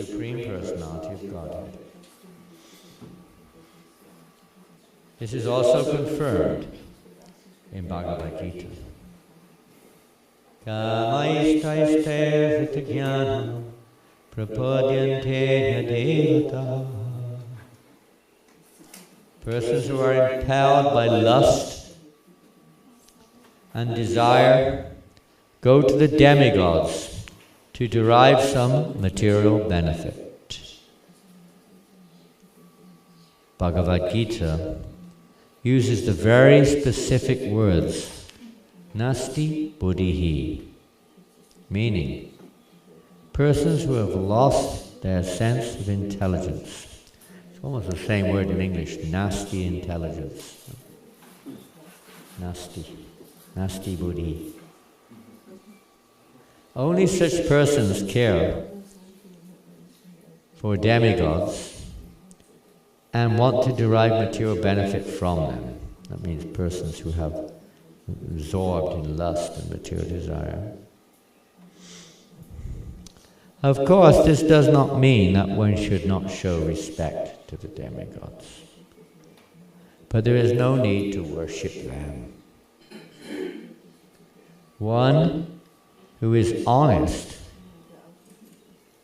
Supreme Personality of Godhead. This is also confirmed in Bhagavad Gita. Kamaishtaiste vitagyanam prapadyante yadevata. Persons who are impelled by lust and desire go to the demigods to derive some material benefit. Bhagavad Gita uses the very specific words nasti buddhihi, meaning persons who have lost their sense of intelligence. It's almost the same word in English, nasty intelligence. Nasti buddhi. Only such persons care for demigods and want to derive material benefit from them. That means persons who have absorbed in lust and material desire. Of course, this does not mean that one should not show respect to the demigods. But there is no need to worship them. One who is honest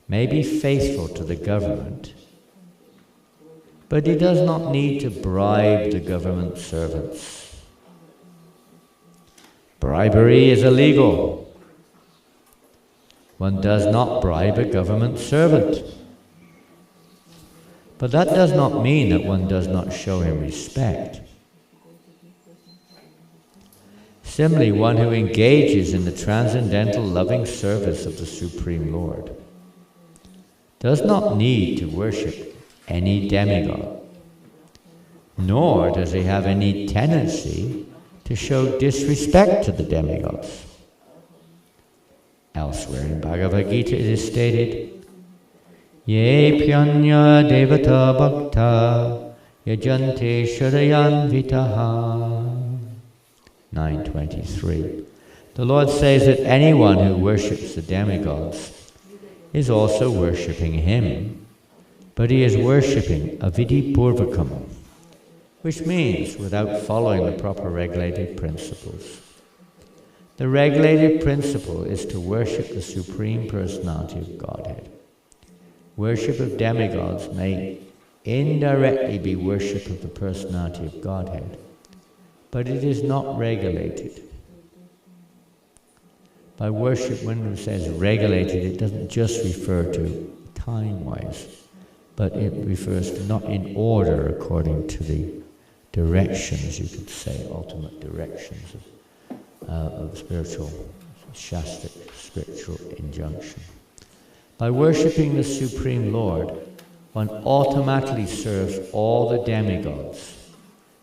may be faithful to the government, but he does not need to bribe the government servants. Bribery is illegal. One does not bribe a government servant. But that does not mean that one does not show him respect. Similarly, one who engages in the transcendental loving service of the Supreme Lord does not need to worship any demigod, nor does he have any tendency to show disrespect to the demigods. Elsewhere in Bhagavad Gita it is stated, Ye pyanya devata bhakta yajante sharayan vitaha. 9:23. The Lord says that anyone who worships the demigods is also worshipping him, but he is worshipping avidhi purvakam, which means without following the proper regulated principles. The regulated principle is to worship the Supreme Personality of Godhead. Worship of demigods may indirectly be worship of the Personality of Godhead, but it is not regulated. By worship, when one says regulated, it doesn't just refer to time-wise, but it refers to not in order according to the directions, you could say, ultimate directions of spiritual, shastric, spiritual injunction. By worshipping the Supreme Lord, one automatically serves all the demigods,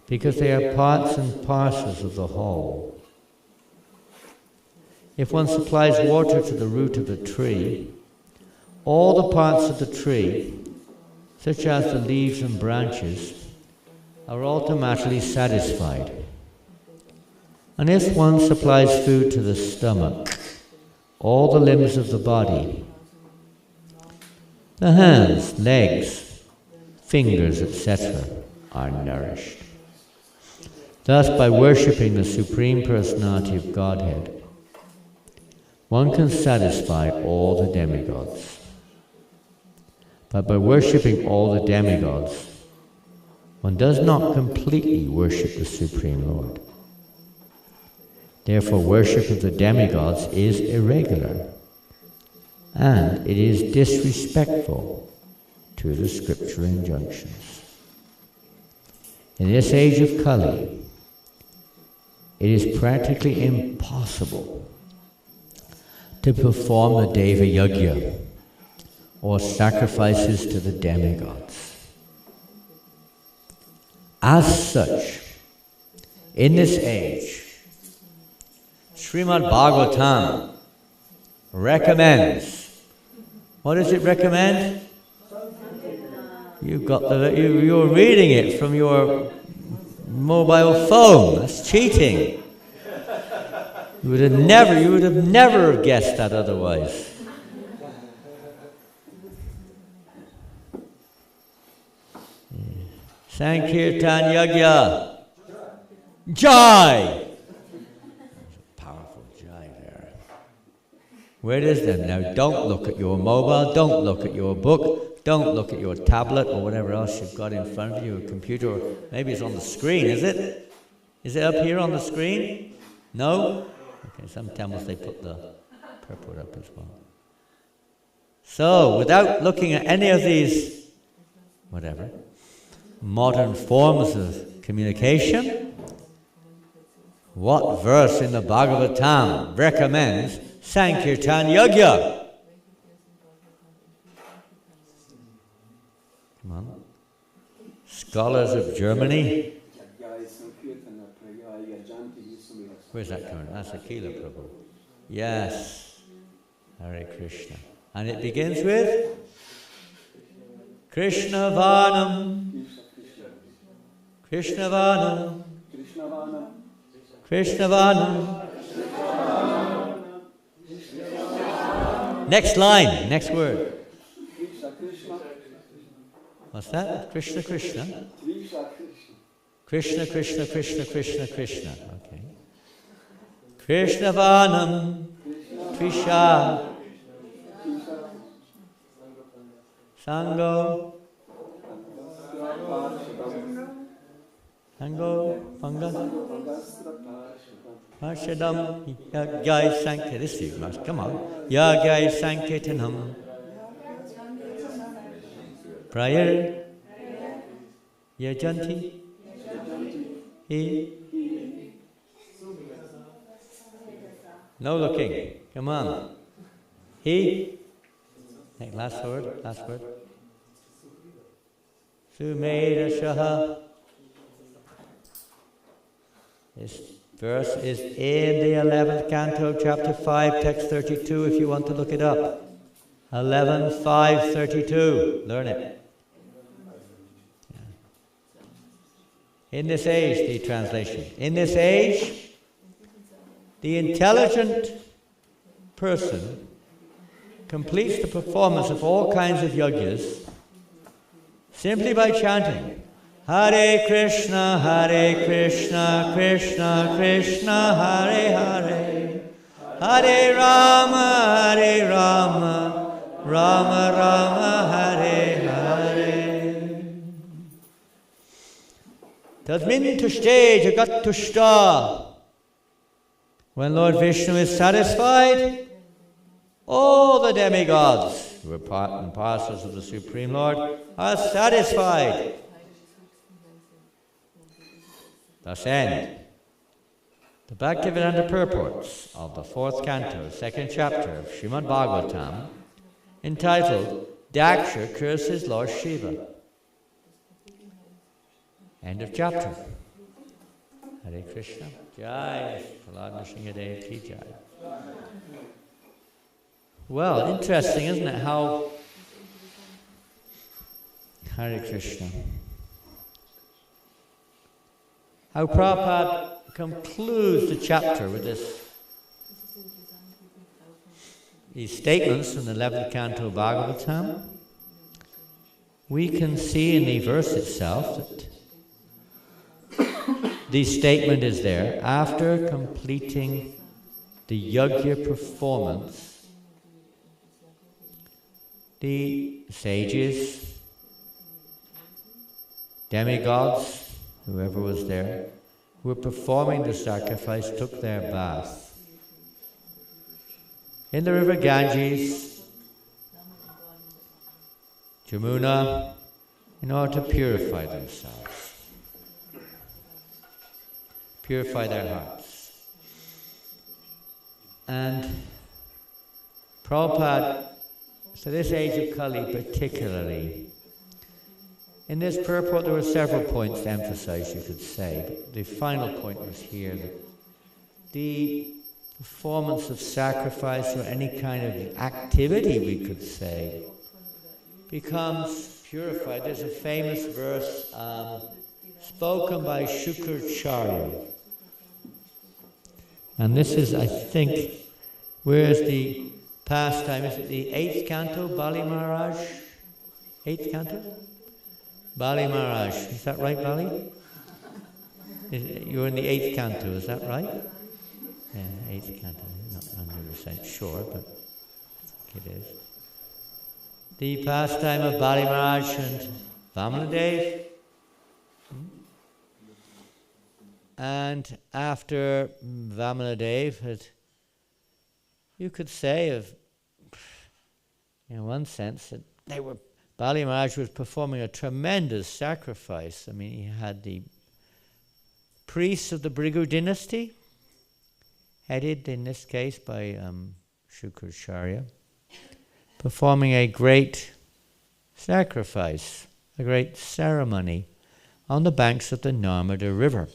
because they are parts and parcels of the whole. If one supplies water to the root of a tree, all the parts of the tree, such as the leaves and branches, are automatically satisfied. And if one supplies food to the stomach, all the limbs of the body, the hands, legs, fingers, etc., are nourished. Thus, by worshipping the Supreme Personality of Godhead, one can satisfy all the demigods. But by worshipping all the demigods, one does not completely worship the Supreme Lord. Therefore, worship of the demigods is irregular, and it is disrespectful to the scriptural injunctions. In this age of Kali, it is practically impossible to perform the Deva Yajna, or sacrifices to the demigods. As such, in this age, Srimad Bhagavatam recommends. What does it recommend? You're reading it from your mobile phone. That's cheating. You would have never guessed that otherwise. Sankirtan Yagya. Jai! Powerful Jai there. Where is them now? Don't look at your mobile, don't look at your book, don't look at your tablet or whatever else you've got in front of you, a computer, or maybe it's on the screen, is it? Is it up here on the screen? No? Okay, some temples they put the purport up as well. So, without looking at any of these, whatever, modern forms of communication, what verse in the Bhagavatam recommends Sankirtan Yagya? Come on. Scholars of Germany. Where's that coming? That's Akila Prabhu. Yes. Hare Krishna. And it begins with Krishna Vanam. Krishna Vanam. Krishna Vanam. Next line, next word. What's that? Krishna Krishna. Krishna Krishna Krishna Krishna Krishna. Okay. Krishna Vanam. Krisha. Sango. Sango. Panga. Arshadam. Yagyai Sankirtanam. This you must. Come on. Yagyai Sankirtanam. Prayer. Yajanti. He. No looking. Come on. He. Last word. Last word. Sumeda Shaha. This verse is in the 11th canto, chapter 5, text 32, if you want to look it up. 11.5.32. Learn it. In this age, the translation. In this age, the intelligent person completes the performance of all kinds of yagyas simply by chanting Hare Krishna, Krishna Krishna, Hare Hare, Hare Rama, Rama Rama, Hare Hare. Tasmin tushte jagat tushta. When Lord Vishnu is satisfied, all the demigods, who are part and parcels of the Supreme Lord, are satisfied. Thus end the Bhaktivedanta purports of the 4th canto, 2nd chapter of Srimad Bhagavatam, entitled Daksha Curses Lord Shiva. End of chapter. Hare Krishna. Jai. Prahlad Nrsimhadev ki jai. Well, interesting, isn't it, how Hare Krishna. How Prabhupada concludes the chapter with these statements from the 11th canto of Bhagavatam. We can see in the verse itself that the statement is there. After completing the yajna performance, the sages, demigods, whoever was there, who were performing the sacrifice, took their bath in the river Ganges, Jamuna, in order to purify themselves, purify their hearts. And Prabhupada, so this age of Kali particularly, in this purport there were several points to emphasize, you could say, but the final point was here that the performance of sacrifice or any kind of activity, we could say, becomes purified. There's a famous verse spoken by Shukracharya. And this is, I think, where's the pastime? Is it the 8th canto, Bali Maharaj? 8th canto? Bali Maharaj. Is that right, Bali? You're in the 8th canto, is that right? Yeah, 8th canto. Not 100% sure, but I think it is. The pastime of Bali Maharaj and Vamanadev. And after Vamanadev, you could say, in one sense, that Bali Maharaj was performing a tremendous sacrifice. I mean, he had the priests of the Bhrigu dynasty, headed in this case by Shukracharya, performing a great sacrifice, a great ceremony on the banks of the Narmada River.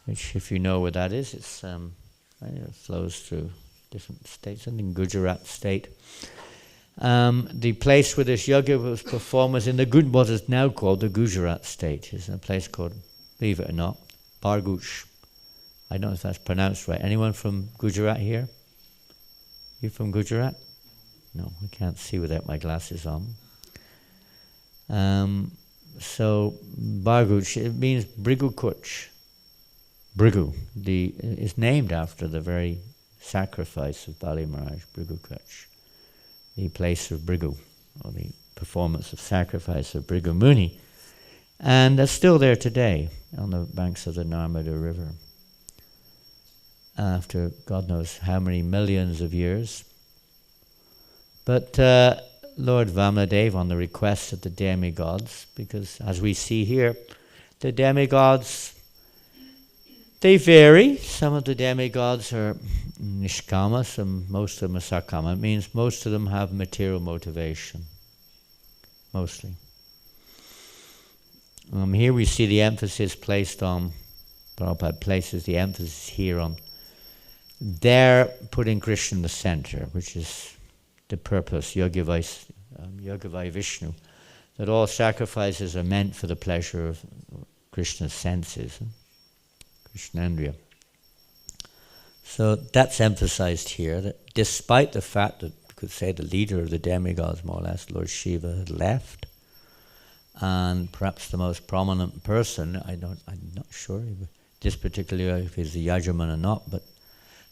Which, if you know where that is, it flows through different states, and in Gujarat state. The place where this yoga was performed was in what is now called the Gujarat state. It's in a place called, believe it or not, Barguch. I don't know if that's pronounced right. Anyone from Gujarat here? You from Gujarat? No, I can't see without my glasses on. So Barguch, it means Bhrigu Kuch. Bhrigu is named after the very sacrifice of Bali Maharaj, Bhrigu Kuch, the place of Bhrigu, or the performance of sacrifice of Bhrigu Muni. And that's still there today on the banks of the Narmada River. After God knows how many millions of years. But Lord Vamanadev, on the request of the demigods, because as we see here, the demigods, they vary. Some of the demigods are nishkama, most of them are sakama. It means most of them have material motivation. Mostly. Here we see the emphasis placed on, Prabhupada places the emphasis here on their putting Krishna in the center, which is the purpose, Yogavai Vishnu, that all sacrifices are meant for the pleasure of Krishna's senses. Krishnandriya. So that's emphasized here, that despite the fact that you could say the leader of the demigods, more or less, Lord Shiva, had left, and perhaps the most prominent person, I'm not sure this particularly if he's the Yajaman or not, but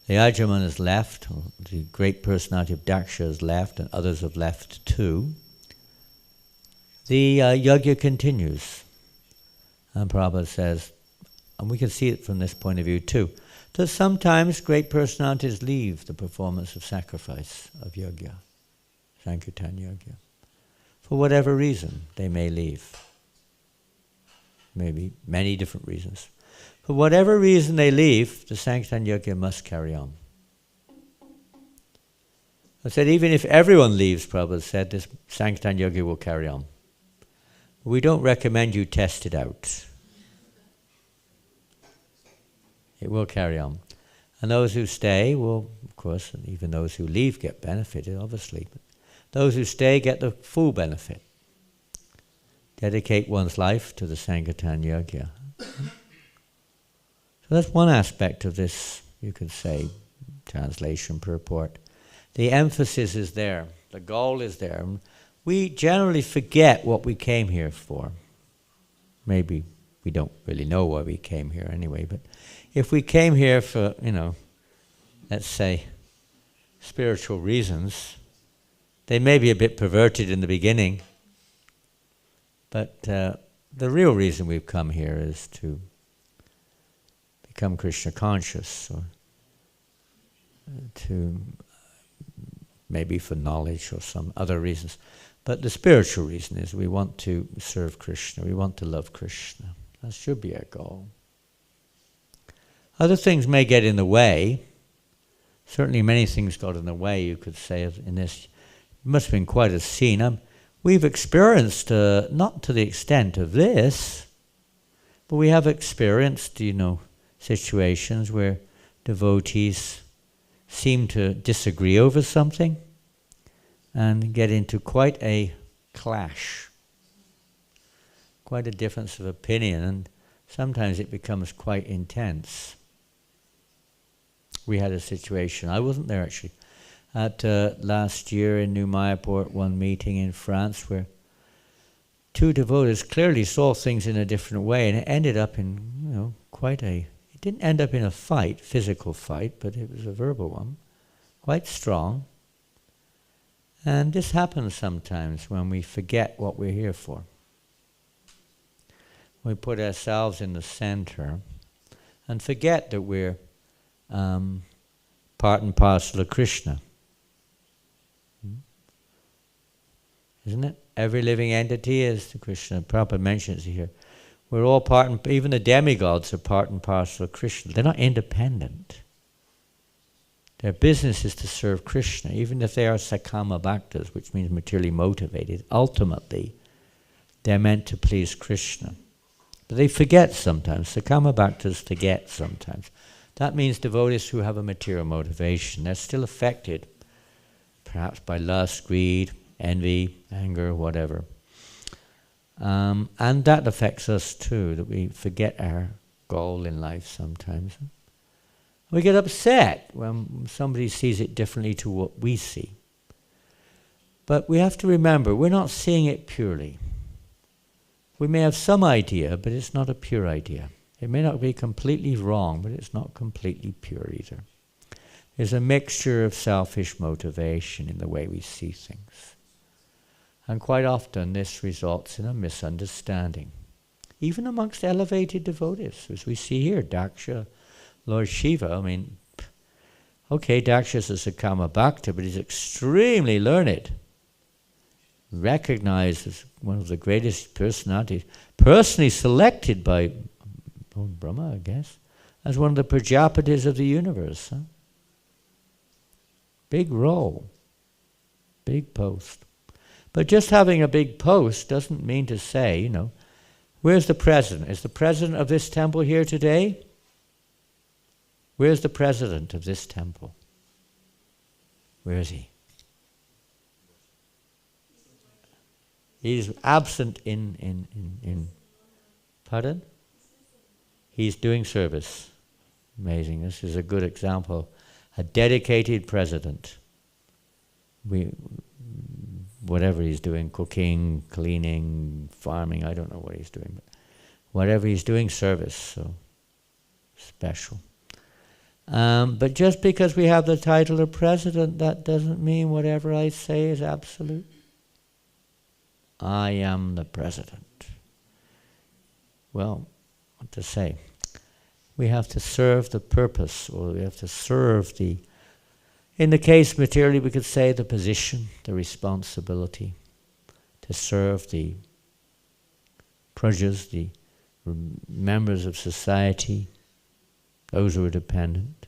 the Yajaman has left, the great personality of Daksha has left, and others have left too. The yajna continues. And Prabhupada says, and we can see it from this point of view too, that sometimes great personalities leave the performance of sacrifice of yajna, Sankirtan yajna. For whatever reason they may leave. Maybe many different reasons. For whatever reason they leave, the Sankirtan yajna must carry on. I said even if everyone leaves, Prabhupada said, this Sankirtan yajna will carry on. We don't recommend you test it out. It will carry on. And those who stay will, of course, and even those who leave get benefited, obviously. But those who stay get the full benefit. Dedicate one's life to the Sankirtan yajna. So that's one aspect of this, you could say, translation purport. The emphasis is there. The goal is there. We generally forget what we came here for. Maybe we don't really know why we came here anyway, but if we came here for, let's say, spiritual reasons, they may be a bit perverted in the beginning, but the real reason we've come here is to become Krishna conscious, or to maybe for knowledge or some other reasons. But the spiritual reason is we want to serve Krishna, we want to love Krishna. That should be our goal. Other things may get in the way. Certainly many things got in the way, you could say, in this. It must have been quite a scene. We've experienced, not to the extent of this, but we have experienced, situations where devotees seem to disagree over something and get into quite a clash, quite a difference of opinion, and sometimes it becomes quite intense. We had a situation, I wasn't there actually, at last year in New Mayapur, one meeting in France where two devotees clearly saw things in a different way, and it ended up in, it didn't end up in a fight, physical fight, but it was a verbal one, quite strong. And this happens sometimes when we forget what we're here for. We put ourselves in the center and forget that we're part and parcel of Krishna. Isn't it? Every living entity is the Krishna. Prabhupada mentions it here. We're all part and even the demigods are part and parcel of Krishna. They're not independent. Their business is to serve Krishna, even if they are sakama bhaktas, which means materially motivated. Ultimately, they're meant to please Krishna. But they forget sometimes. Sakama bhaktas forget sometimes. That means devotees who have a material motivation, they're still affected, perhaps by lust, greed, envy, anger, whatever. And that affects us too, that we forget our goal in life sometimes. We get upset when somebody sees it differently to what we see. But we have to remember, we're not seeing it purely. We may have some idea, but it's not a pure idea. It may not be completely wrong, but it's not completely pure either. There's a mixture of selfish motivation in the way we see things. And quite often this results in a misunderstanding. Even amongst elevated devotees, as we see here, Daksha, Lord Shiva, Daksha's a Sakama Bhakta, but he's extremely learned. Recognized as one of the greatest personalities, personally selected by Brahma, I guess, as one of the Prajapatis of the universe. Big role, big post. But just having a big post doesn't mean to say, where's the president? Is the president of this temple here today? Where's the president of this temple? Where is he? He's absent in pardon? He's doing service. Amazing. This is a good example. A dedicated president. Whatever he's doing, cooking, cleaning, farming, I don't know what he's doing. But whatever he's doing, service. So special. But just because we have the title of president, that doesn't mean whatever I say is absolute. I am the president. Well, what to say? We have to serve the purpose, or we have to serve in the case materially we could say the position, the responsibility, to serve the prajas, the members of society, those who are dependent.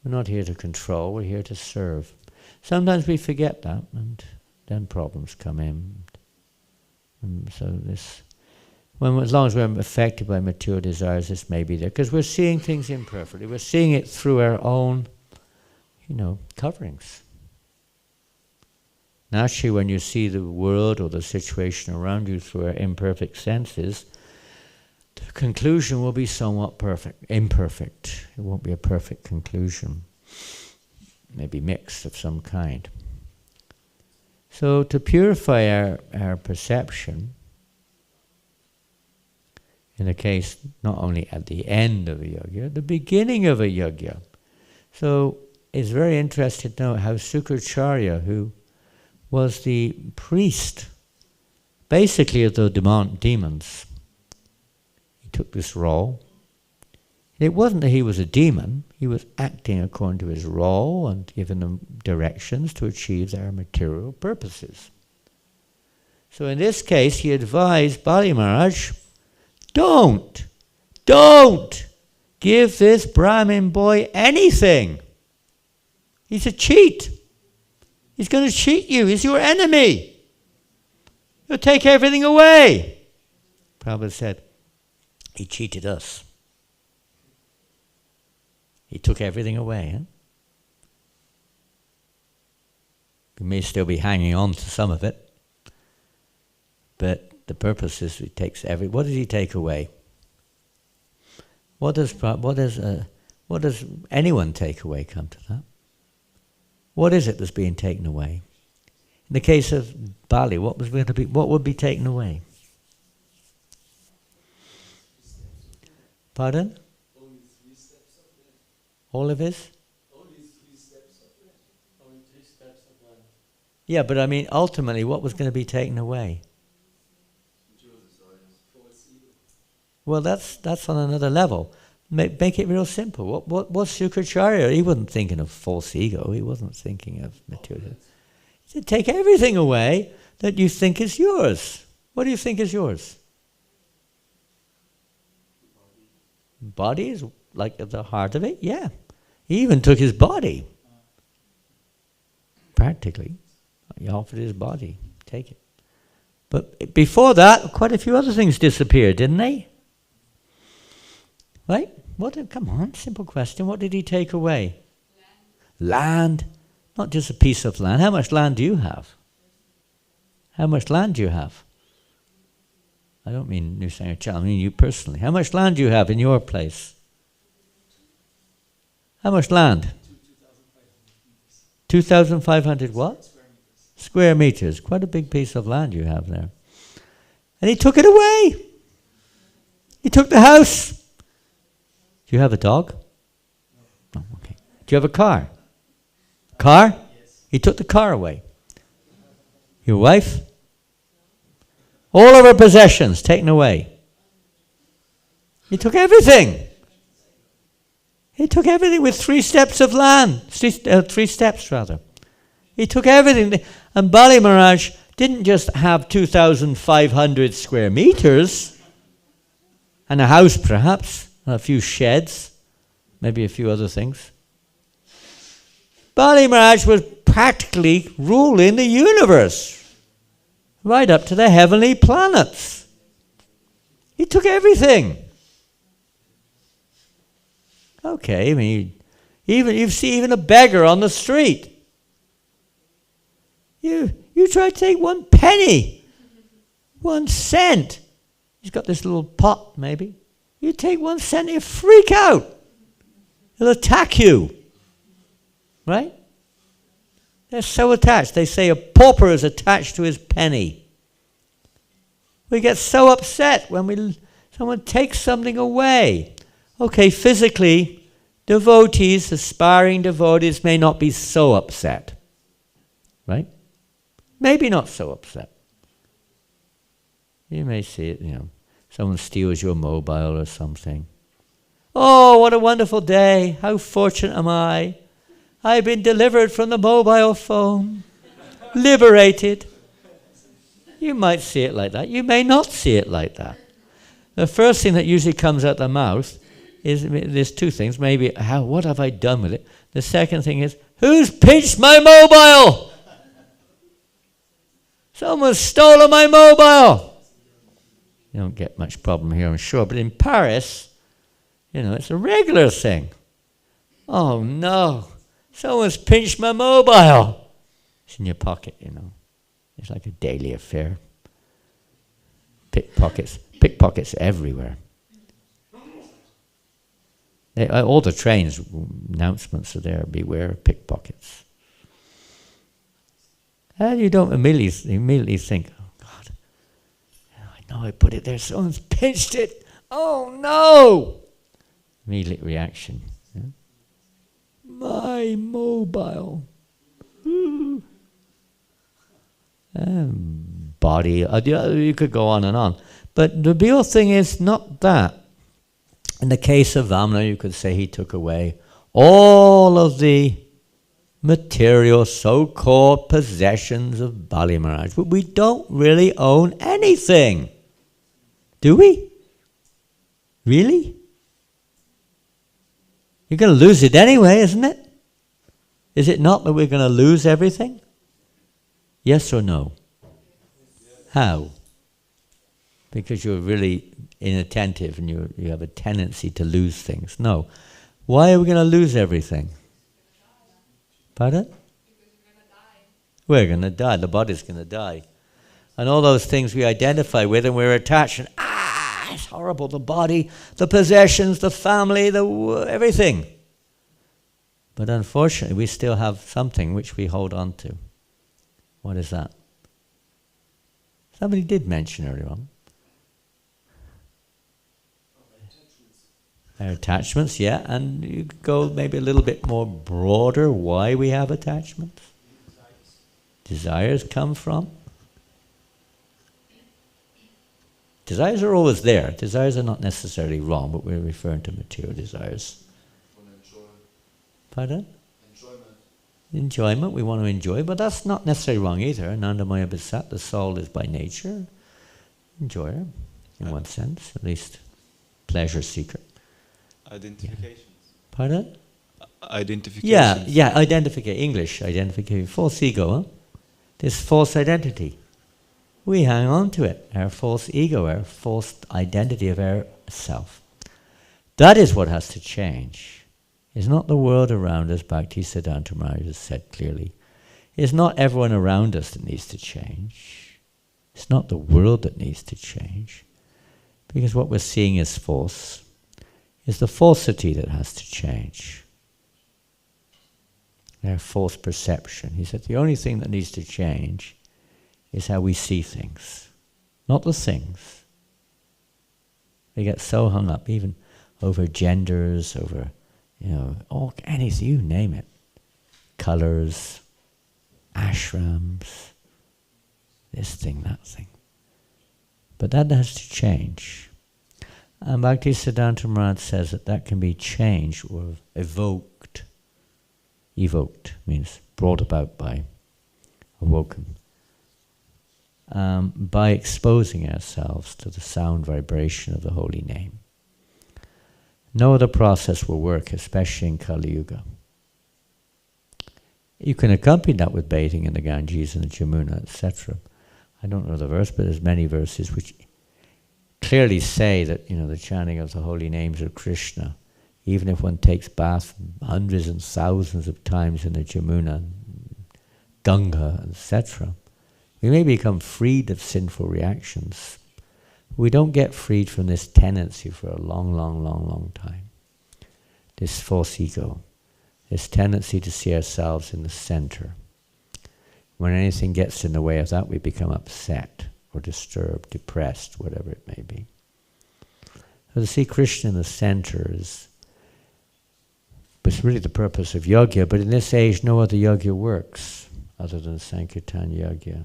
We're not here to control, we're here to serve. Sometimes we forget that, and then problems come in. And so as long as we're affected by material desires, this may be there, because we're seeing things imperfectly. We're seeing it through our own, coverings. Naturally, when you see the world or the situation around you through our imperfect senses, the conclusion will be somewhat imperfect. It won't be a perfect conclusion. Maybe mixed of some kind. So to purify our perception, in a case not only at the end of a yajna, at the beginning of a yajna. So it's very interesting to know how Sukracharya, who was the priest, basically of the demons, he took this role. It wasn't that he was a demon, he was acting according to his role and giving them directions to achieve their material purposes. So in this case, he advised Bali Maharaj, don't give this Brahmin boy anything. He's a cheat. He's going to cheat you. He's your enemy. He'll take everything away. Prabhupada said, he cheated us. He took everything away. We may still be hanging on to some of it, but the purpose is he takes what does he take away? What does anyone take away? Come to that. What is it that's being taken away? In the case of Bali, what would be taken away? Pardon? Only 3 steps of land. All of his? Only 3 steps of land. Only 3 steps of land. Yeah, but I mean, ultimately, what was going to be taken away? False ego. Well, that's on another level. Make it real simple. What's Shukracharya? He wasn't thinking of false ego. He wasn't thinking of material. He said, take everything away that you think is yours. What do you think is yours? Body is like at the heart of it, yeah. He even took his body. Practically. He offered his body. Take it. But before that, quite a few other things disappeared, didn't they? Right? Come on, simple question. What did he take away? Land. Not just a piece of land. How much land do you have? How much land do you have? I don't mean New Sanghya, I mean you personally. How much land do you have in your place? How much land? 2,500 what? Square meters. Quite a big piece of land you have there. And he took it away. He took the house. Do you have a dog? No. Oh, okay. Do you have a car? Car? Yes. He took the car away. Your wife? All of her possessions taken away. He took everything. He took everything with 3 steps of land. 3 steps rather. He took everything. And Bali Maharaj didn't just have 2,500 square meters and a house perhaps, and a few sheds, maybe a few other things. Bali Maharaj was practically ruling the universe, right up to the heavenly planets. He took everything. Okay, I mean, you see even a beggar on the street. You try to take 1 penny, 1 cent. He's got this little pot, maybe. You take 1 cent, he'll freak out. He'll attack you. Right? They're so attached. They say a pauper is attached to his penny. We get so upset when someone takes something away. Okay, physically, devotees, aspiring devotees may not be so upset. Right? Maybe not so upset. You may see it, someone steals your mobile or something. Oh, what a wonderful day. How fortunate am I. I've been delivered from the mobile phone. Liberated. You might see it like that. You may not see it like that. The first thing that usually comes out the mouth is, there's 2 things. Maybe, what have I done with it? The second thing is, who's pinched my mobile? Someone's stolen my mobile. You don't get much problem here, I'm sure. But in Paris, it's a regular thing. Oh, no. Someone's pinched my mobile. It's in your pocket, It's like a daily affair. Pickpockets everywhere. All the trains, announcements are there. Beware of pickpockets. And you don't immediately think, oh God, I know I put it there, someone's pinched it. Oh no! Immediate reaction. Yeah? My mobile. Body, you could go on and on. But the real thing is not that. In the case of Vamana, you could say he took away all of the material so-called possessions of Bali Maharaj. But we don't really own anything. Do we? Really? You're going to lose it anyway, isn't it? Is it not that we're going to lose everything? Yes or no? How? Because you're really inattentive and you have a tendency to lose things. No. Why are we going to lose everything? Pardon? Because we're going to die. We're going to die. The body's going to die. And all those things we identify with and we're attached and it's horrible. The body, the possessions, the family, everything. But unfortunately we still have something which we hold on to. What is that? Somebody did mention earlier on. Our attachments, yeah, and you could go maybe a little bit more broader why we have attachments. Desires come from? Desires are always there. Desires are not necessarily wrong, but we're referring to material desires. Pardon? Enjoyment, we want to enjoy, but that's not necessarily wrong either. Anandamaya Bisat, the soul is by nature enjoyer, in one sense, at least pleasure seeker. Identifications. Yeah. Pardon? Identifications. Yeah, identification. English, identification. False ego, huh? This false identity. We hang on to it, our false ego, our false identity of our self. That is what has to change. It's not the world around us, Bhaktisiddhanta Maharaj has said clearly. It's not everyone around us that needs to change. It's not the world that needs to change. Because what we're seeing is false. It's the falsity that has to change. Our false perception. He said the only thing that needs to change is how we see things, not the things. We get so hung up even over genders, over anything, you name it. Colors, ashrams, this thing, that thing. But that has to change. And Bhaktisiddhanta Maharaj says that can be changed or evoked. Evoked means brought about by, awoken. By exposing ourselves to the sound vibration of the holy name. No other process will work, especially in Kali Yuga. You can accompany that with bathing in the Ganges and the Jamuna, etc. I don't know the verse, but there's many verses which clearly say that the chanting of the holy names of Krishna, even if one takes bath hundreds and thousands of times in the Jamuna, Ganga, etc., we may become freed of sinful reactions. We don't get freed from this tendency for a long time. This false ego, this tendency to see ourselves in the center. When anything gets in the way of that, we become upset or disturbed, depressed, whatever it may be. So to see Krishna in the center is really the purpose of yajna, but in this age no other yajna works other than Sankirtan yajna.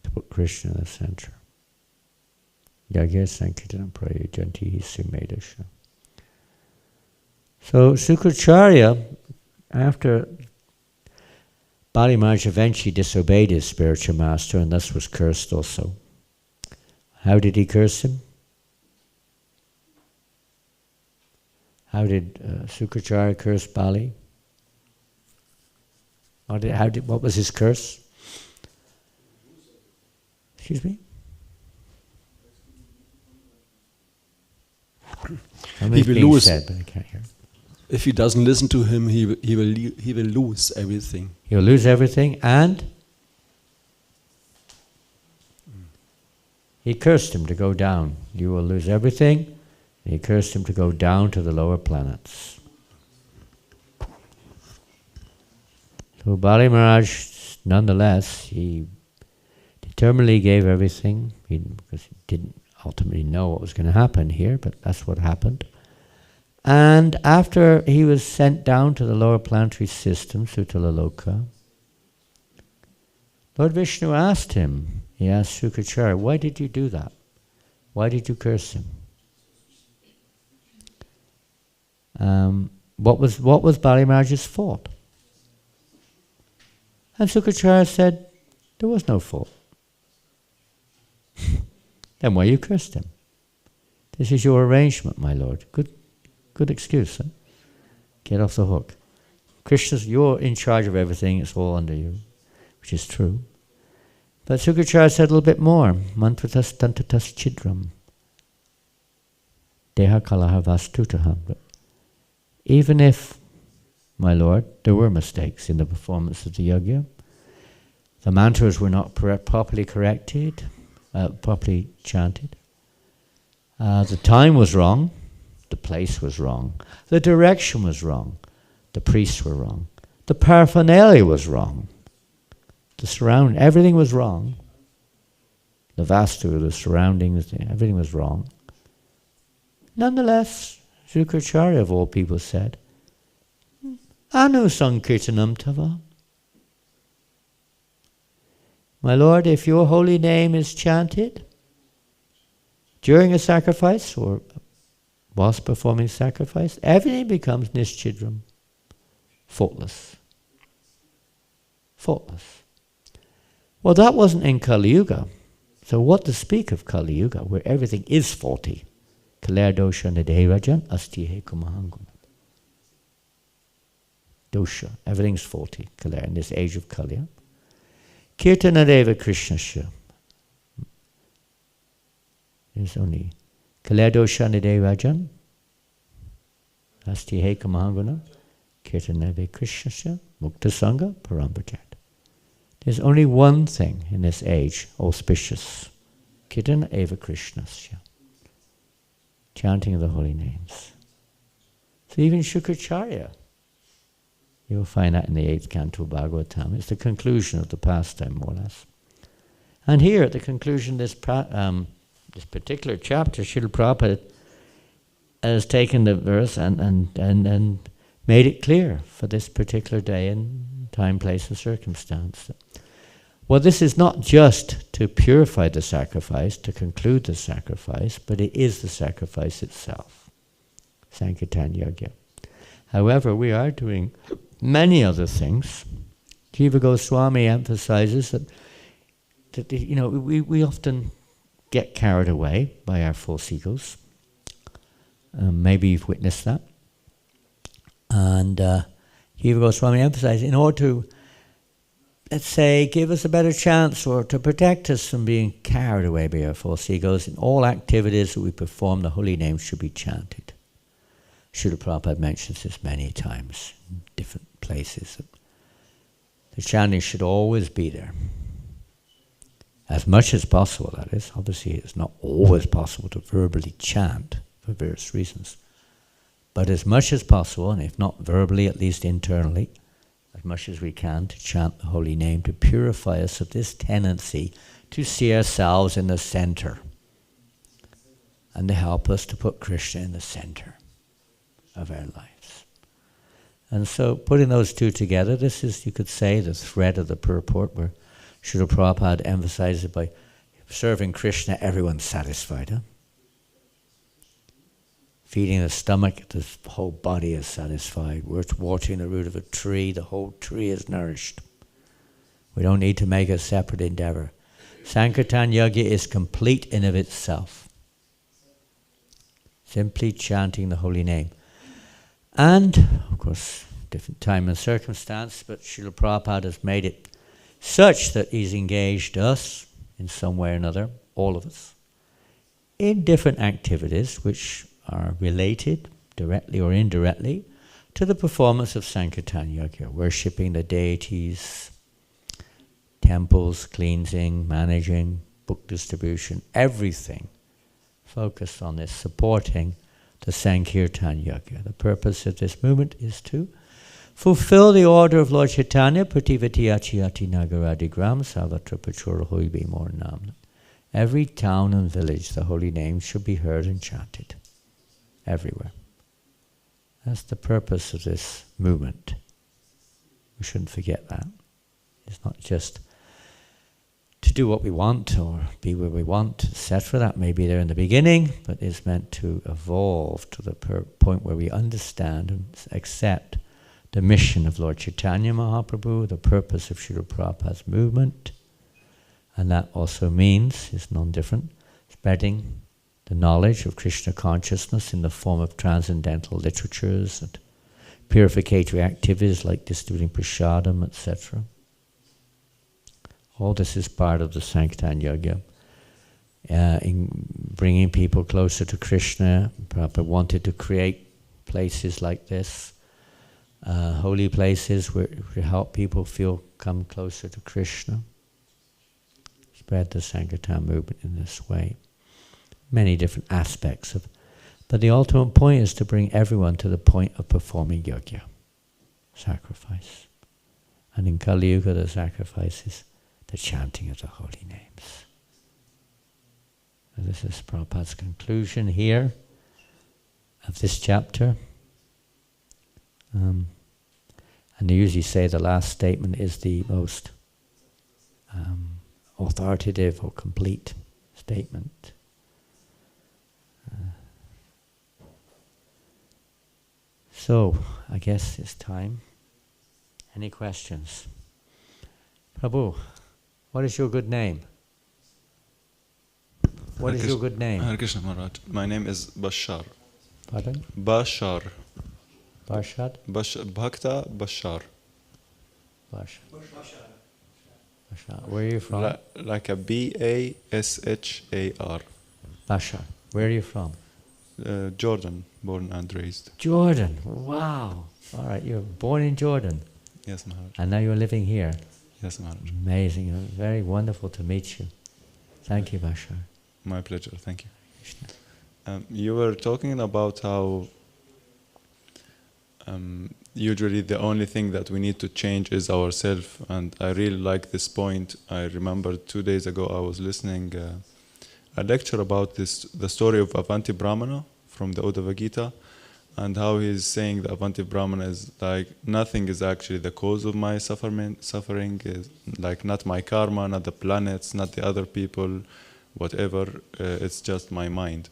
To put Krishna in the center. Yajna Sankirtan Prayajanti Sumedasha. So Sukracharya, after Bali Maharaj eventually disobeyed his spiritual master and thus was cursed also. How did he curse him? How did Sukracharya curse Bali? What was his curse? Excuse me? He will lose. Said, but I can't hear. If he doesn't listen to him, he will lose everything. He'll lose everything, and he cursed him to go down. You will lose everything. And he cursed him to go down to the lower planets. So Bali Maharaj, nonetheless, he determinedly gave everything, because he didn't ultimately know what was going to happen here, but that's what happened. And after he was sent down to the lower planetary system, Sutalaloka, Lord Vishnu asked him, he asked Sukracharya, why did you do that? Why did you curse him? What was Bali Maharaj's fault? And Sukracharya said, there was no fault. Then why you cursed him? This is your arrangement, my lord. Good excuse, huh? Get off the hook. Krishna's, you're in charge of everything, it's all under you, which is true. But Sukracharya said a little bit more. Mantratas tantatas chidram. Deha kalaha vastutaham. Even if, my lord, there were mistakes in the performance of the yajna, the mantras were not properly corrected, properly chanted, the time was wrong, the place was wrong, the direction was wrong, the priests were wrong, the paraphernalia was wrong. everything was wrong. The vastu, the surroundings, everything was wrong. Nonetheless, Shukracharya of all people said, Anu Sankirtanam Tava. My Lord, if your holy name is chanted during a sacrifice or whilst performing sacrifice, everything becomes nischidram, faultless. Faultless. Well, that wasn't in Kali Yuga. So what to speak of Kali Yuga, where everything is faulty? Kaler dosha nadehrajan astihe kumahanguna. Dosha, everything's faulty, Kaler, in this age of Kali. Kirtanadeva Krishnasya. There's only Kaler dosha nadehrajan astihe kumahanguna. Kirtanadeva Krishnasya mukta sangha parambhajat. There's only one thing in this age auspicious. Kirtana eva Krishnasya. Chanting of the holy names. So even Shukracharya, you'll find that in the 8th canto of Bhagavatam. It's the conclusion of the pastime, more or less. And here, at the conclusion of this particular chapter, Srila Prabhupada has taken the verse and made it clear for this particular day and time, place, and circumstance. Well, this is not just to purify the sacrifice, to conclude the sacrifice, but it is the sacrifice itself. Sankirtan Yajna. However, we are doing many other things. Jiva Goswami emphasizes that we often get carried away by our false egos. Maybe you've witnessed that. And Jiva Goswami emphasizes, in order to, let's say, give us a better chance or to protect us from being carried away by our false egos, in all activities that we perform, the holy name should be chanted. Srila Prabhupada mentions this many times in different places. The chanting should always be there. As much as possible, that is. Obviously, it's not always possible to verbally chant for various reasons. But as much as possible, and if not verbally, at least internally, as much as we can, to chant the holy name, to purify us of this tendency to see ourselves in the center, and to help us to put Krishna in the center of our lives. And so, putting those two together, this is, you could say, the thread of the purport, where Srila Prabhupada emphasizes by serving Krishna, everyone's satisfied. Huh? Feeding the stomach, the whole body is satisfied. We're watering the root of a tree, the whole tree is nourished. We don't need to make a separate endeavor. Sankirtan Yajna is complete in of itself. Simply chanting the holy name. And, of course, different time and circumstance, but Srila Prabhupada has made it such that he's engaged us in some way or another, all of us, in different activities which are related, directly or indirectly, to the performance of Sankirtan Yajna, worshipping the deities, temples, cleansing, managing, book distribution, everything focused on this, supporting the Sankirtan Yajna. The purpose of this movement is to fulfill the order of Lord Chaitanya, Prativati Achiyati Nagaradigram Savatra Pachura Hoibi Mor Namna. Every town and village, the holy name should be heard and chanted. Everywhere. That's the purpose of this movement. We shouldn't forget that. It's not just to do what we want or be where we want, etc. That may be there in the beginning, but it's meant to evolve to the point where we understand and accept the mission of Lord Chaitanya Mahaprabhu, the purpose of Srila Prabhupada's movement, and that also means, is non-different, spreading the knowledge of Krishna consciousness in the form of transcendental literatures and purificatory activities like distributing prasadam, etc. All this is part of the Sankirtan Yajna. In bringing people closer to Krishna, Prabhupada wanted to create places like this, holy places where to help people come closer to Krishna. Spread the Sankirtan movement in this way. Many different aspects of, but the ultimate point is to bring everyone to the point of performing yajna, sacrifice. And in Kali Yuga, the sacrifice is the chanting of the holy names. So this is Prabhupada's conclusion here of this chapter. And they usually say the last statement is the most authoritative or complete statement. So, I guess it's time. Any questions? Prabhu, what is your good name? What is your good name? Hare Krishna Maharaj. My name is Bashar. Pardon? Bashar. Barshad? Bhakta Bashar. Bashar. Where are you from? Like a Bashar. Bashar. Where are you from? Jordan, born and raised. Jordan. Wow. All right, you were born in Jordan. Yes, Maharaj. And now you're living here. Yes, Maharaj. Amazing. Very wonderful to meet you. Thank you, Bashar. My pleasure. Thank you. You were talking about how usually the only thing that we need to change is ourselves, and I really like this point. I remember 2 days ago I was listening a lecture about the story of Avanti Brahmana from the Uddhava Gita, and how he's saying the Avanti Brahmana is like nothing is actually the cause of my suffering is like not my karma, not the planets, not the other people, whatever, it's just my mind.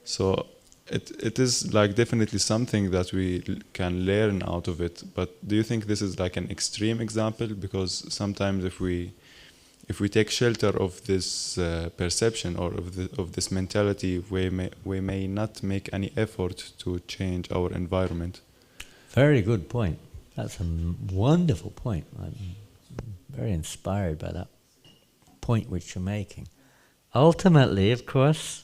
So it is like definitely something that we can learn out of it, but do you think this is like an extreme example? Because sometimes if we take shelter of this perception or of this mentality, we may not make any effort to change our environment. Very good point. That's a wonderful point. I'm very inspired by that point which you're making. Ultimately, of course,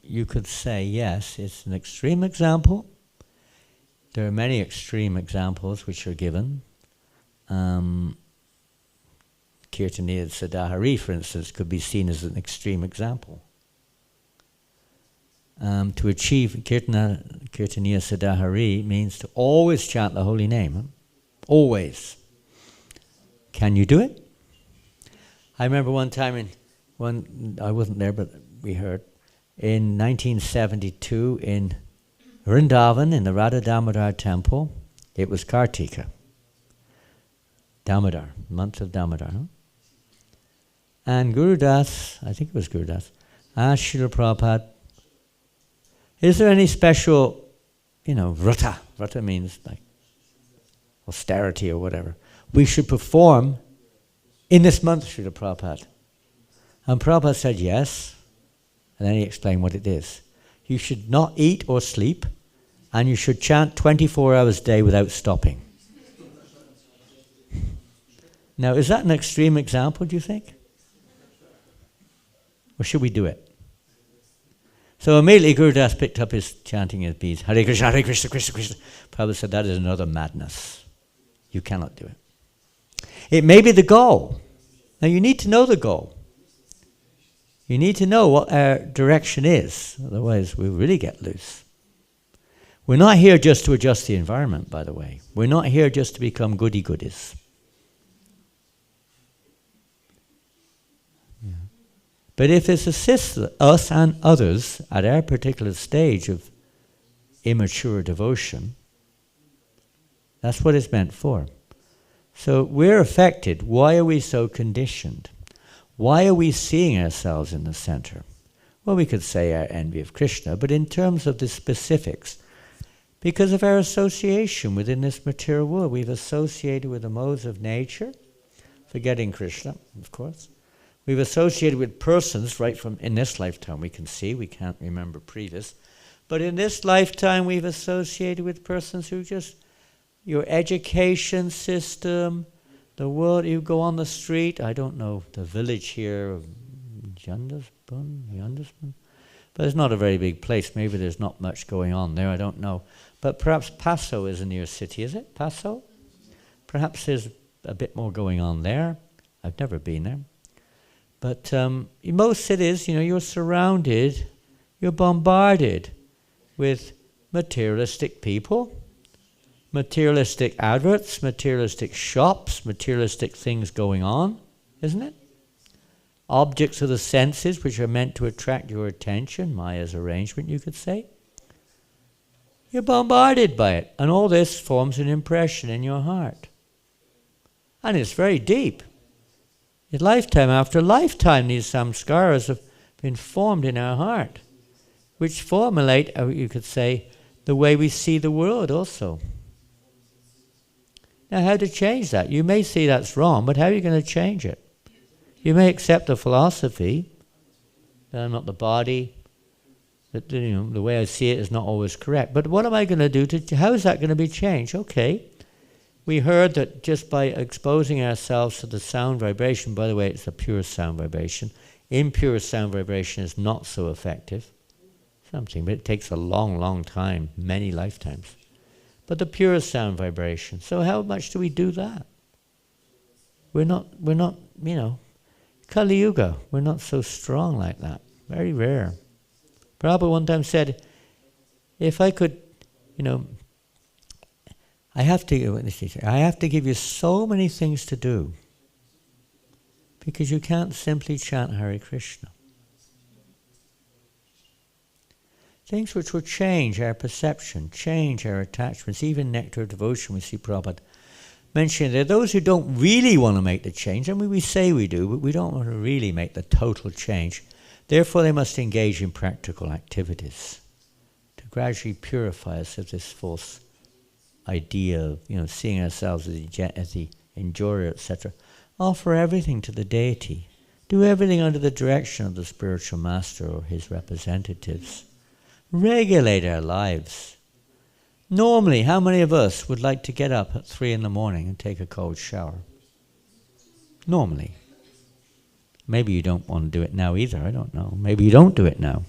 you could say, yes, it's an extreme example. There are many extreme examples which are given. Kirtaniya Sadahari, for instance, could be seen as an extreme example. To achieve Kirtaniya Sadahari means to always chant the holy name. Always. Can you do it? I remember one time I wasn't there, but we heard, in 1972 in Vrindavan, in the Radha Damodar temple, it was Kartika. Damodar, month of Damodar. Huh? And Guru Das, I think it was Guru Das, asked Srila Prabhupada, is there any special, vrata? Vrata means like austerity or whatever. We should perform in this month, Srila Prabhupada. And Prabhupada said yes. And then he explained what it is. You should not eat or sleep, and you should chant 24 hours a day without stopping. Now, is that an extreme example, do you think? Or should we do it? So immediately Guru Das picked up his chanting his beads. Hare Krishna, Krishna, Krishna. Prabhupada said that is another madness. You cannot do it. It may be the goal. Now you need to know the goal. You need to know what our direction is, otherwise we'll really get loose. We're not here just to adjust the environment, by the way. We're not here just to become goody-goodies. Yeah. But if it assists us and others at our particular stage of immature devotion, that's what it's meant for. So we're affected. Why are we so conditioned? Why are we seeing ourselves in the center? Well, we could say our envy of Krishna, but in terms of the specifics, because of our association within this material world, we've associated with the modes of nature, forgetting Krishna, of course. We've associated with persons right from in this lifetime. We can see, we can't remember previous. But in this lifetime, we've associated with persons who just, your education system, the world, you go on the street, I don't know, the village here of Yandasbun, but it's not a very big place. Maybe there's not much going on there, I don't know. But perhaps Paso is a near city, is it? Paso? Perhaps there's a bit more going on there. I've never been there. But in most cities, you're surrounded, you're bombarded with materialistic people, materialistic adverts, materialistic shops, materialistic things going on, isn't it? Objects of the senses which are meant to attract your attention, Maya's arrangement, you could say. You're bombarded by it, and all this forms an impression in your heart. And it's very deep. Lifetime after lifetime, these samskaras have been formed in our heart, which formulate, you could say, the way we see the world also. Now, how to change that? You may see that's wrong, but how are you going to change it? You may accept the philosophy that I'm not the body, that the way I see it is not always correct. But what am I going to do how is that going to be changed? Okay, we heard that just by exposing ourselves to the sound vibration, by the way, it's a pure sound vibration. Impure sound vibration is not so effective. But it takes a long, long time, many lifetimes. But the pure sound vibration. So how much do we do that? We're not, Kali Yuga, we're not so strong like that. Very rare. Prabhupada one time said, if I could, I have to give you so many things to do because you can't simply chant Hare Krishna. Things which will change our perception, change our attachments, even nectar of devotion. We see Prabhupada mentioning there are those who don't really want to make the change. I mean, we say we do, but we don't want to really make the total change. Therefore, they must engage in practical activities to gradually purify us of this false idea of, seeing ourselves as the enjoyer, etc. Offer everything to the deity. Do everything under the direction of the spiritual master or his representatives. Regulate our lives. Normally, how many of us would like to get up at 3 a.m. and take a cold shower? Normally. Maybe you don't want to do it now either, I don't know. Maybe you don't do it now.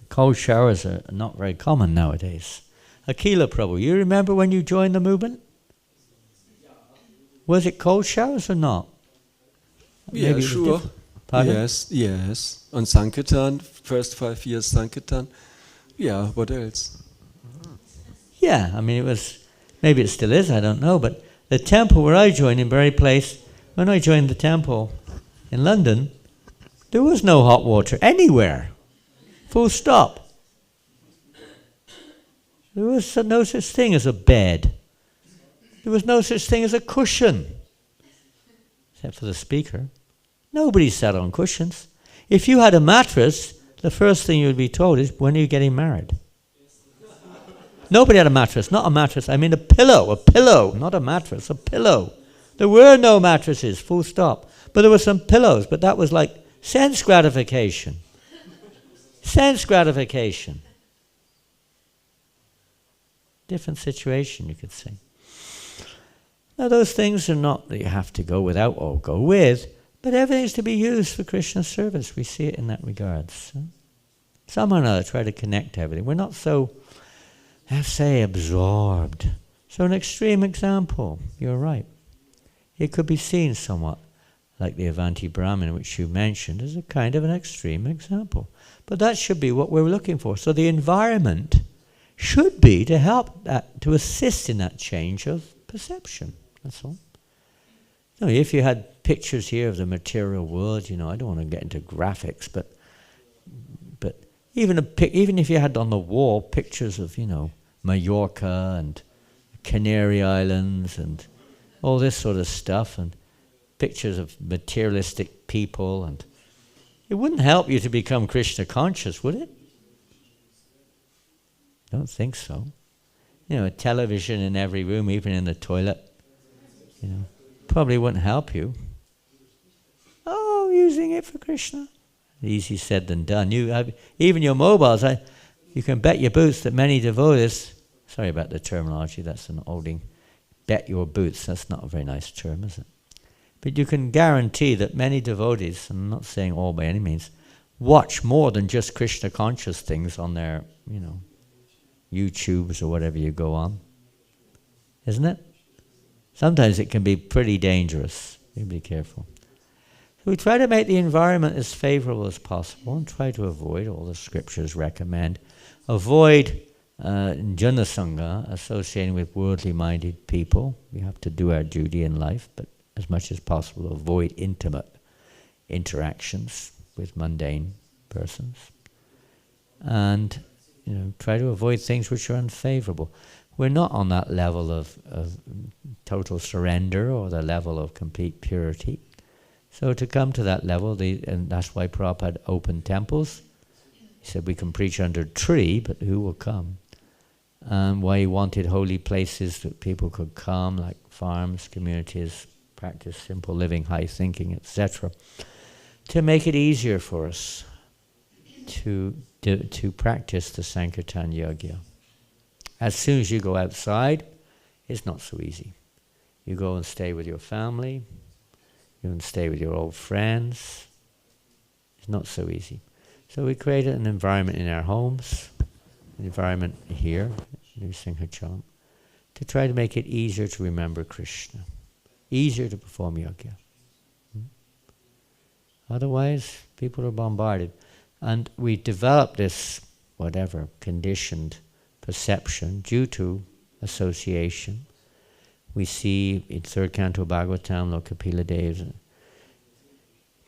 Cold showers are not very common nowadays. Akila Prabhu, you remember when you joined the movement? Was it cold showers or not? Yeah, sure. Pardon? Yes. On Sankirtan, first 5 years Sankirtan. Yeah, what else? Yeah, I mean it was, maybe it still is, I don't know, but the temple where I joined in Bury Place, when I joined the temple in London, there was no hot water anywhere. Full stop. There was no such thing as a bed. There was no such thing as a cushion, except for the speaker. Nobody sat on cushions. If you had a mattress, the first thing you would be told is, when are you getting married? Nobody had a mattress, not a mattress, I mean a pillow, not a mattress, a pillow. There were no mattresses, full stop. But there were some pillows, but that was like sense gratification. Sense gratification. Different situation, you could say. Now those things are not that you have to go without or go with, but everything's to be used for Krishna's service. We see it in that regard. So, somehow or another try to connect to everything. We're not so, let's say, absorbed. So an extreme example, you're right. It could be seen somewhat like the Avanti Brahmin, which you mentioned, as a kind of an extreme example. But that should be what we're looking for. So the environment should be to help that, to assist in that change of perception. That's all. If you had pictures here of the material world, I don't want to get into graphics, but even if you had on the wall pictures of, Mallorca and Canary Islands and all this sort of stuff, and pictures of materialistic people, and it wouldn't help you to become Krishna conscious, would it? Don't think so. A television in every room, even in the toilet, probably wouldn't help you. Oh, using it for Krishna. Easy said than done. Even your mobiles, you can bet your boots that many devotees, sorry about the terminology, that's an olding, bet your boots, that's not a very nice term, is it? But you can guarantee that many devotees, I'm not saying all by any means, watch more than just Krishna conscious things on their, YouTubes or whatever you go on. Isn't it? Sometimes it can be pretty dangerous. You be careful. So we try to make the environment as favorable as possible and try to avoid all the scriptures recommend. Avoid Janasanga, associating with worldly-minded people. We have to do our duty in life, but as much as possible avoid intimate interactions with mundane persons. And try to avoid things which are unfavorable. We're not on that level of total surrender or the level of complete purity. So to come to that level, and that's why Prabhupada opened temples. He said we can preach under a tree, but who will come? And why he wanted holy places that people could come, like farms, communities, practice simple living, high thinking, etc. To make it easier for us to practice the Sankirtan Yajna. As soon as you go outside, it's not so easy. You go and stay with your family, you can stay with your old friends. It's not so easy. So we created an environment in our homes, an environment here, Nrsimhacham, to try to make it easier to remember Krishna, easier to perform yajna. Otherwise, people are bombarded. And we develop this, conditioned perception due to association. We see in third canto Bhagavatam, Lord Kapila Dev's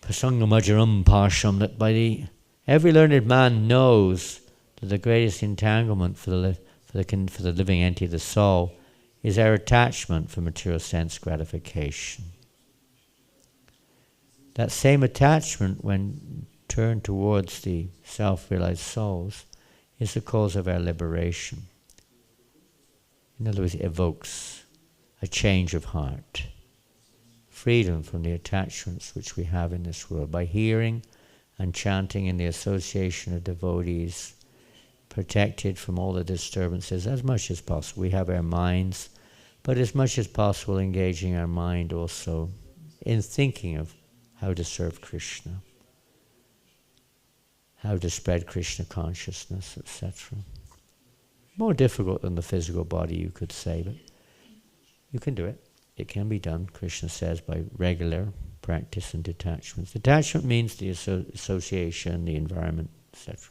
Pasangamajaram Pasham, that every learned man knows that the greatest entanglement for the living entity, the soul, is our attachment for material sense gratification. That same attachment, when turned towards the self-realized souls, is the cause of our liberation. In other words, it evokes a change of heart, freedom from the attachments which we have in this world. By hearing and chanting in the association of devotees, protected from all the disturbances as much as possible. We have our minds, but as much as possible engaging our mind also in thinking of how to serve Krishna, how to spread Krishna consciousness, etc. More difficult than the physical body, you could say, but you can do it. It can be done, Krishna says, by regular practice and detachment. Detachment means the association, the environment, etc.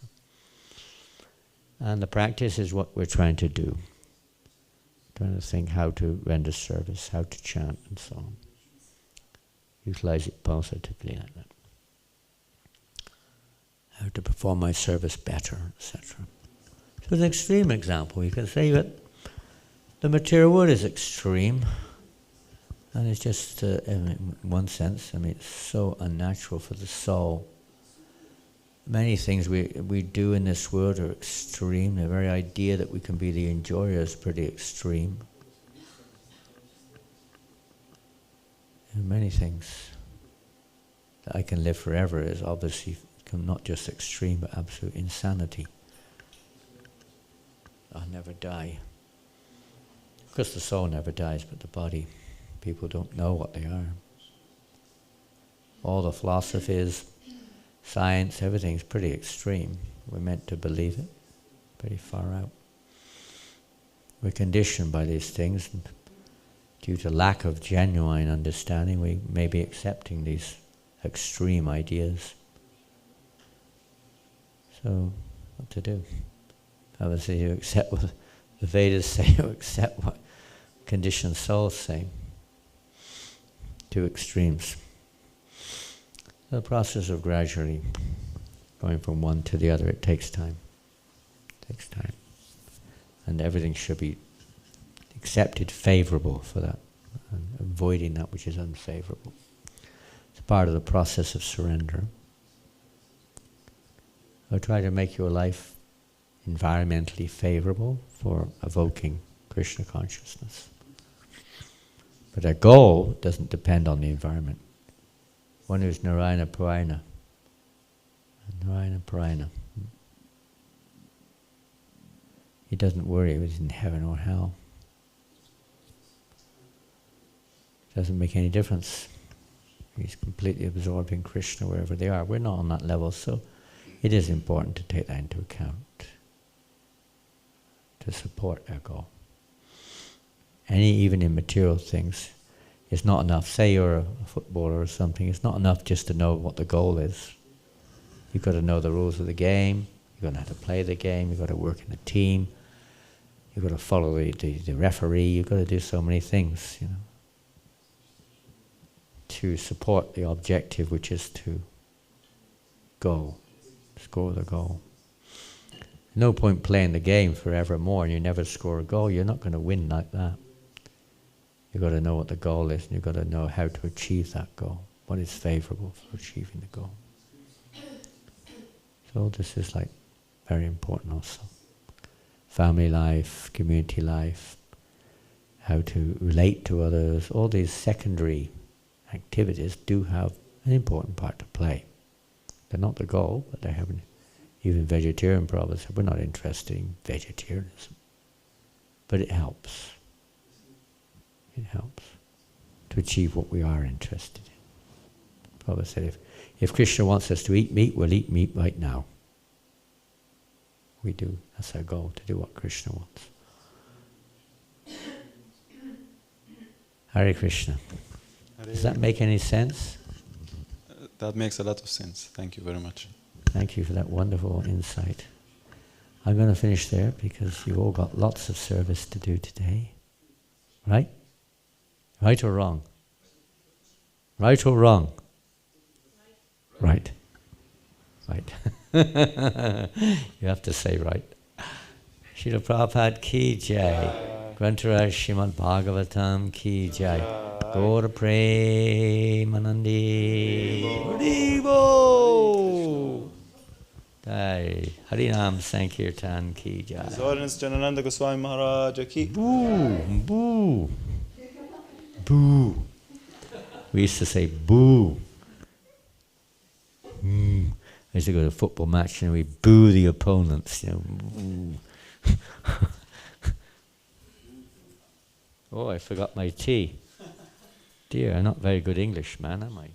And the practice is what we're trying to do. Trying to think how to render service, how to chant, and so on. Utilize it positively like that. How to perform my service better, etc. So it's an extreme example. You can say that the material world is extreme, and it's just, in one sense, it's so unnatural for the soul. Many things we do in this world are extreme. The very idea that we can be the enjoyer is pretty extreme. And many things that I can live forever is obviously not just extreme, but absolute insanity. I'll never die. Of course the soul never dies, but the body, people don't know what they are. All the philosophies, science, everything's pretty extreme. We're meant to believe it, pretty far out. We're conditioned by these things, and due to lack of genuine understanding, we may be accepting these extreme ideas. So, what to do? Obviously you accept what the Vedas say, or accept what conditioned souls say. Two extremes. The process of gradually going from one to the other, it takes time. It takes time. And everything should be accepted favorable for that, and avoiding that which is unfavorable. It's part of the process of surrender. So try to make your life environmentally favorable for evoking Krishna consciousness. But our goal doesn't depend on the environment. One who's Narayana Parayana. Narayana Parayana. He doesn't worry if he's in heaven or hell. It doesn't make any difference. He's completely absorbed in Krishna wherever they are. We're not on that level, so it is important to take that into account to support our goal. Even in material things, it's not enough. Say you're a footballer or something, it's not enough just to know what the goal is. You've got to know the rules of the game, you've got to know how to play the game, you've got to work in a team. You've got to follow the referee. You've got to do so many things, you know, to support the objective, which is to score the goal. No point playing the game forevermore and you never score a goal. You're not going to win like that. You've got to know what the goal is, and you've got to know how to achieve that goal. What is favorable for achieving the goal. So this is like very important also. Family life, community life, how to relate to others, all these secondary activities do have an important part to play. They're not the goal, but they have even vegetarian Prabhupada said, we're not interested in vegetarianism. But it helps. It helps to achieve what we are interested in. Prabhupada said, if Krishna wants us to eat meat, we'll eat meat right now. We do. That's our goal, to do what Krishna wants. Hare Krishna. Does that make any sense? That makes a lot of sense. Thank you very much. Thank you for that wonderful insight. I'm going to finish there because you've all got lots of service to do today. Right? Right or wrong? Right or wrong? Right. Right. You have to say right. Srila Prabhupada ki jai. Grantaraj Srimad Bhagavatam ki jai. Gaura Premanandi. Haribo. Jai. Harinam Sankirtan ki jai. His Holiness Janananda Gosvami Maharaj ki. Boo. Boo. Boo. We used to say boo. I used to go to a football match and we boo the opponents, you know. Oh, I forgot my tea. Dear, I'm not very good English, man, am I?